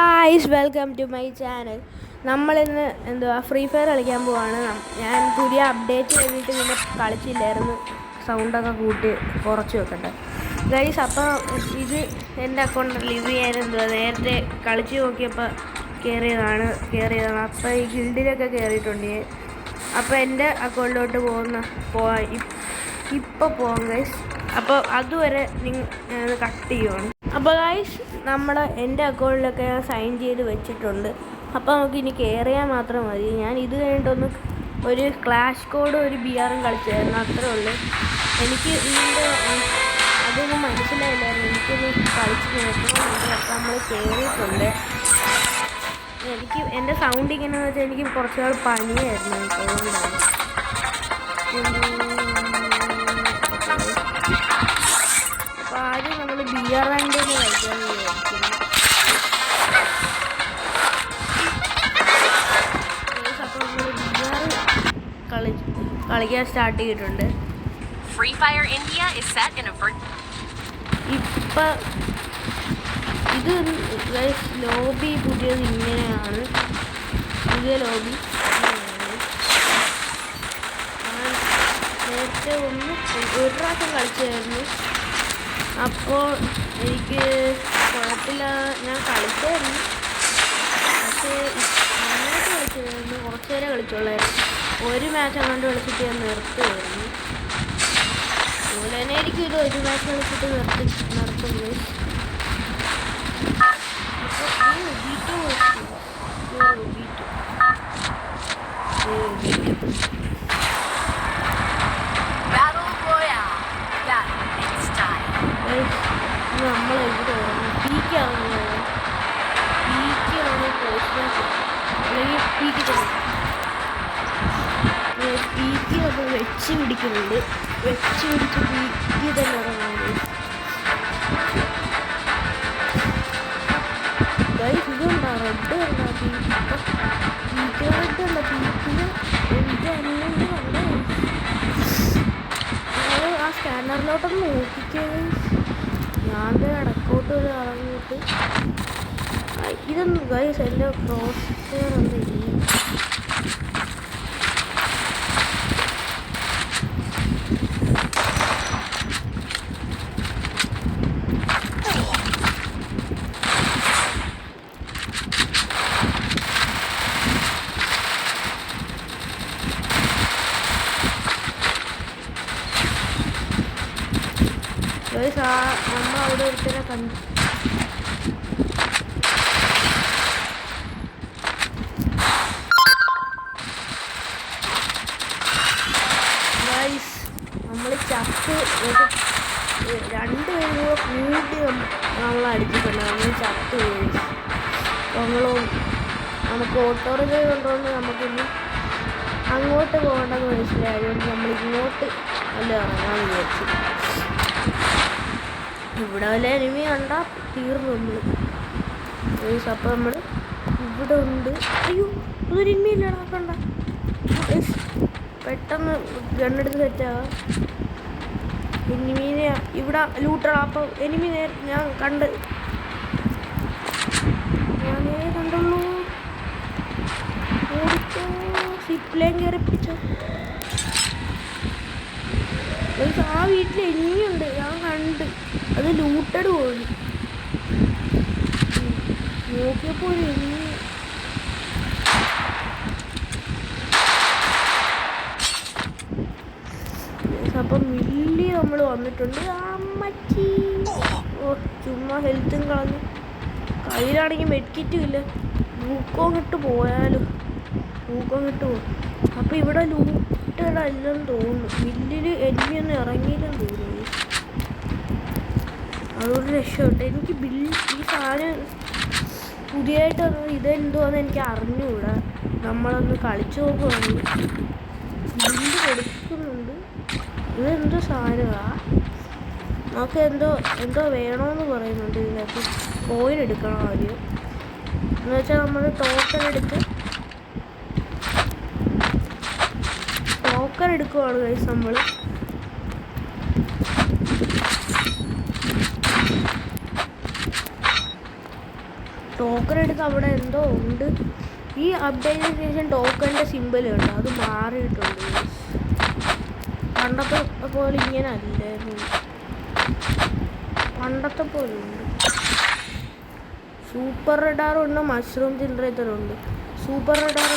Guys welcome to my channel. നമ്മളിന്ന് Free Fire കളിക്കാൻ പോവാണ്. ഞാൻ പുതിയ അപ്ഡേറ്റ് കഴിഞ്ഞിട്ട് പിന്നെ കളിച്ചില്ലായിരുന്നു. സൗണ്ടൊക്കെ കൂട്ടി കുറച്ച് വെക്കട്ടെ ഗൈസ്. അപ്പോൾ ഇത് എൻ്റെ അക്കൗണ്ടിൽ ലിവ് ചെയ്യാൻ നേരത്തെ കളിച്ച് നോക്കിയപ്പോൾ കയറിയതാണ്. അപ്പോൾ ഈ ഗിൽഡിലൊക്കെ കയറിയിട്ടുണ്ട്. അപ്പോൾ എൻ്റെ അക്കൗണ്ടിലോട്ട് ഇപ്പോൾ പോകാം ഗൈസ്. അപ്പോൾ അതുവരെ നിങ്ങൾ കട്ട് ചെയ്യുവാണ്. അപ്പോൾ ഗൈസ് എൻ്റെ അക്കൗണ്ടിലൊക്കെ ഞാൻ സൈൻ ചെയ്ത് വെച്ചിട്ടുണ്ട്. അപ്പോൾ നമുക്ക് ഇനി കയറിയാൽ മാത്രം മതി. ഞാൻ ഇത് കഴിഞ്ഞിട്ടൊന്ന് ഒരു ക്ലാഷ് കോഡ് ഒരു BR കളിച്ചായിരുന്നു, അത്രേ ഉള്ളൂ. എനിക്ക് ഇതിൻ്റെ അതൊന്നും മനസ്സിലായില്ലായിരുന്നു. എനിക്കൊന്ന് കളിച്ച് നോക്കണമെന്നുണ്ട്. അപ്പോൾ നമ്മൾ കയറിയിട്ടുണ്ട്. എൻ്റെ സൗണ്ട് ഇങ്ങനെയെന്ന് വെച്ചാൽ എനിക്ക് കുറച്ചുനാൾ പനിയായിരുന്നു. അതുകൊണ്ടാണ്. അപ്പോൾ ആദ്യം നമ്മൾ BR റാങ്ക് കളിക്കാൻ വിചാരിക്കുന്നു. അപ്പോൾ നമ്മൾ BR കളിക്കാൻ സ്റ്റാർട്ട് ചെയ്തിട്ടുണ്ട്. Free Fire India is set in a ഇപ്പം ഇത് ലോബി പുതിയത് ഇങ്ങനെയാണ്. പുതിയ ലോബി നേരത്തെ ഒരു പ്രാവശ്യം കളിച്ചായിരുന്നു. അപ്പോൾ എനിക്ക് കുഴപ്പമില്ല, ഞാൻ കളിച്ചായിരുന്നു. പക്ഷേ നന്നായിട്ട് കളിച്ചായിരുന്നു. കുറച്ച് നേരം കളിച്ചോളായിരുന്നു. ഒരു മാച്ച് അങ്ങോട്ട് കളിച്ചിട്ട് ഞാൻ നിർത്തുമായിരുന്നു. അതുപോലെ തന്നെ എനിക്ക് ഇത് ഒരു മാച്ച് കളിച്ചിട്ട് നിർത്തുന്നു. നമ്മളെവിടെ പീക്കാണ് അല്ലെങ്കിൽ പീക്ക് നമ്മൾ വെച്ച് പിടിക്കുന്നുണ്ട്. വെച്ച് പിടിച്ച് പീക്ക് തന്നെ ഇറങ്ങുന്നത്. ഇതുണ്ടാ റെഡ് വരണ പീക്ക് റെഡല്ല പീക്കിന് എനിക്ക് അല്ലെന്ന് കണ്ടേ. ആ സ്കാനറിലോട്ടൊന്ന് നോക്കിക്കേ. ഞാൻ ഇടക്കോട്ട് ഒരു ഇറങ്ങിയിട്ട് ഇതൊന്നും ഗൈസ് എൻ്റെ ക്രോസ് ഫെയർ ഒന്ന് നമ്മൾ അവിടെ ഒരുത്തരെ കണ്ടു. നമ്മൾ ചത്ത് രണ്ടുപേരും കൂടി നമ്മൾ അടിച്ചിട്ടുണ്ട്. നമ്മൾ ചത്ത് പോയി. നമുക്ക് ഓട്ടോറിക്ഷ കൊണ്ടുകൊണ്ട് നമുക്കിനി അങ്ങോട്ട് പോകേണ്ടെന്ന് മനസ്സിലായതുകൊണ്ട് നമ്മൾ ഇങ്ങോട്ട് അല്ല ഇറങ്ങാൻ വിചാരിച്ചു. ഇവിടെ വല്ല എനിമി കണ്ടാൽ തീർന്നു നമ്മൾ. അപ്പോൾ നമ്മൾ ഇവിടെ ഉണ്ട്. അയ്യോ അതൊരു എനിമിയില്ല കണ്ട. പെട്ടെന്ന് ഗണ്ണെടുത്ത് സെറ്റാകാം. എനിമീനെ ഇവിടെ ലൂട്ടണം. അപ്പോൾ എനിമി ഞാൻ കണ്ടുള്ളൂ. ഓടിച്ചോ, സിപ്ലേം കയറി പിടിച്ചോ. ആ വീട്ടിൽ എനിമിയുണ്ട്, ഞാൻ കണ്ട്. അത് ലൂട്ടഡ് പോയി. നോക്കിയപ്പോൾ ഒരു എനിമി. അപ്പം മില്ലി നമ്മൾ വന്നിട്ടുണ്ട്. അമ്മച്ചി ചുമ്മാ ഹെൽത്തും കളഞ്ഞു. കയ്യിലാണെങ്കിൽ മെഡ്കിറ്റും ഇല്ല. ഊക്കം കിട്ട് പോയാലും ഊക്കം കിട്ട് പോകും. അപ്പം ഇവിടെ ലൂട്ടഡ് അല്ലെന്ന് തോന്നുന്നു. മില്ലിൽ എനിമിയൊന്നും ഇറങ്ങിയില്ലെന്ന് തോന്നുന്നു. അതുകൊണ്ട് രക്ഷപ്പെട്ടു. എനിക്ക് ഈ സാധനം പുതിയതായിട്ട് ഇതെന്തോന്ന് എനിക്ക് അറിഞ്ഞുകൂടാ. നമ്മളൊന്ന് കളിച്ചു നോക്കുകയാണെങ്കിൽ ബില്ല് കൊടുക്കുന്നുണ്ട്. ഇതെന്തോ സാധനമാണ്. നമുക്ക് എന്തോ വേണമെന്ന് പറയുന്നുണ്ട്. ഇതിനകത്ത് കോയിൻ എടുക്കണം ആദ്യം. എന്ന് വെച്ചാൽ നമ്മൾ ടോക്കൺ എടുക്കുവാണ് ഗൈസ്. നമ്മൾ ടോക്കൺ ടോക്കൺ എടുത്ത് അവിടെ എന്തോ ഉണ്ട്. ഈ അപ്ഡേറ്റിന് ശേഷം ടോക്കണിൻ്റെ സിമ്പിൾ ഉണ്ട്, അത് മാറിയിട്ടുണ്ട്. പണ്ടത്തെ പോലെ ഇങ്ങനെ അല്ലായിരുന്നു, പണ്ടത്തെ പോലെ ഉണ്ട്. സൂപ്പർ റഡാറുണ്ട്, മഷ്റൂം ജനറേറ്ററുണ്ട്. സൂപ്പർ റഡാർ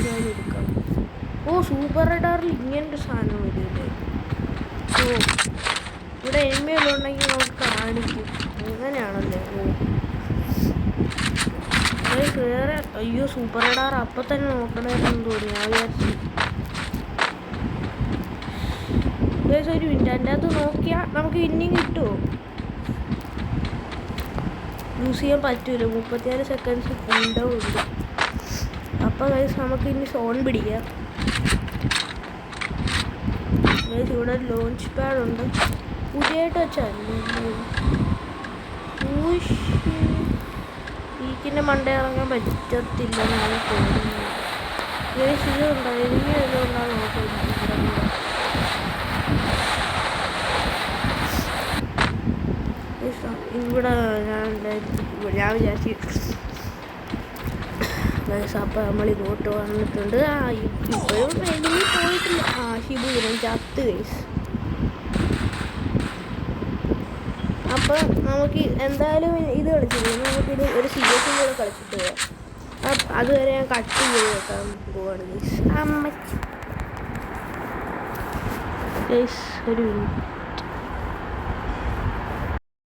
ഞാൻ എടുക്കാം. ഓ സൂപ്പർ റഡാറിൽ ഇങ്ങനൊരു സാധനം വരില്ലേ? ഓ ഇവിടെ എമ്മയുണ്ടെങ്കിൽ നമുക്ക് കാണിക്കും, അങ്ങനെയാണല്ലേ? ഓ വേറെ അയ്യോ സൂപ്പർ റഡാർ അപ്പം തന്നെ നോക്കണമായിരുന്നു തോന്നി. ഞാൻ വിചാരിച്ചു ഒരു മിനിറ്റ്, അതിൻ്റെ അകത്ത് നോക്കിയാൽ നമുക്ക് ഇനിയും കിട്ടുമോ? യൂസ് ചെയ്യാൻ പറ്റൂല, 36 സെക്കൻഡ്സ് വിൻഡോ ഉണ്ട്. അപ്പോൾ ഗൈസ് നമുക്ക് ഇനി സോൺ പിടിക്കാം. ഗൈസ് ഇവിടെ ലോഞ്ച് പാഡ് ഉണ്ട്, പുതിയതായിട്ട് വെച്ചല്ലേ. പീക്കിൻ്റെ മണ്ട ഇറങ്ങാൻ പറ്റത്തില്ലെന്നാണ് തോന്നുന്നത്. ഗൈസ് ഇതുണ്ടോ, എനിക്ക് ഇതുകൊണ്ടാണ് നോക്കുന്നത്. ഇവിടെ ഞാൻ വിചാരിച്ചു അപ്പം നമ്മൾ ഇങ്ങോട്ട് വന്നിട്ടുണ്ട്. ഇപ്പോഴും എനിമി പോയിട്ടില്ല. ഷിബു വരും ചത്ത് ഗൈസ്. അപ്പം നമുക്ക് എന്തായാലും ഇത് കളിച്ചില്ല, നമുക്കിത് ഒരു സീരിയസും കൂടെ കളിച്ചിട്ട് പോവാം. അതുവരെ ഞാൻ കട്ട് ചെയ്ത് വെക്കാൻ പോവാണ് ഗൈസ്. ഗൈസ് ഒരു മിനിറ്റ്.